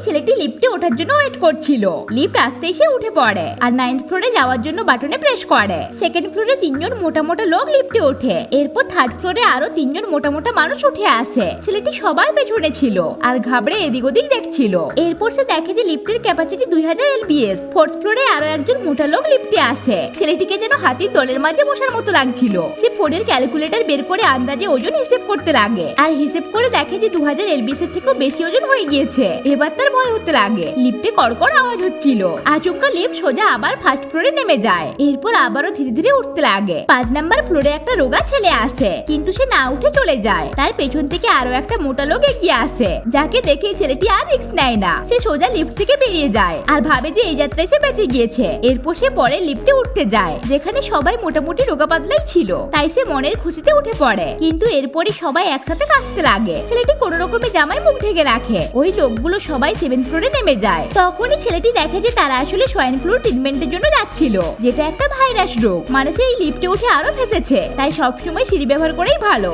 ছেলেটি লিফটে ওঠার জন্য ওয়েট করছিল। লিফট আসতে এসে উঠে পড়ে আর 9th ফ্লোরে যাওয়ার জন্য বাটনে প্রেস করে। 2nd ফ্লোরে 3জন মোটা মোটা লোক লিফটে ওঠে। এরপর 3rd ফ্লোরে আরো 3জন মোটা মোটা মানুষ উঠে আসে। ছেলেটি সবার পেছনে ছিল আর ঘাবড়ে এদিক ওদিক দেখছিল। এরপর সে দেখে যে লিফটের ক্যাপাসিটি 2000 lbs। 4th ফ্লোরে আরো একজন মোটা লোক লিফটে আসে। ছেলেটিকে যেন হাতির দলের মাঝে বসার মতো লাগছিল। সে ফোনের ক্যালকুলেটর বের করে আন্দাজে ওজন হিসেব করতে লাগে আর হিসেব করে দেখে যে 2000 lbs এর থেকেও বেশি ওজন হয়ে গিয়েছে। এবার তার ভয় হতে লাগে। লিফটে কড়কড় আওয়াজ হচ্ছিল। আচমকা লিফট সোজা আবার 1st ফ্লোরে নেমে যায়। এরপর আবারও ধীরে ধীরে উঠতে লাগে। 5 নাম্বার ফ্লোরে একটা রোগা ছেলে আসে, কিন্তু সে না উঠে চলে যায়। তার পেছন থেকে আরো একটা মোটা লোক এগিয়ে আসে, যাকে দেখে ছেলেটি আর রিস্ক নেয় না। সে সোজা লিফট থেকে বেরিয়ে যায় আর ভাবে যে এই যাত্রায় সে বেঁচে গিয়েছে। এরপর সে পরে লিফটে উঠতে যায়, যেখানে সবাই মোটামুটি রোগা পাতলাই ছিল। তাই সে মনের খুশিতে উঠে পড়ে, কিন্তু এরপরই সবাই একসাথে কাঁদতে লাগে। ছেলেটি কোনো রকমে জামায় মুখ ঢেকে রাখে। ওই লোকগুলো সবাই 7th ফ্লোরে নেমে যায়। তখনই ছেলেটি দেখে যে তারা আসলে সোয়াইন ফ্লু ট্রিটমেন্টের জন্য যাচ্ছিল, যেটা একটা ভাইরাস রোগ। মানে সে এই লিফটে উঠে আরো ফেসেছে। তাই সবসময় সিঁড়ি ব্যবহার করেই ভালো।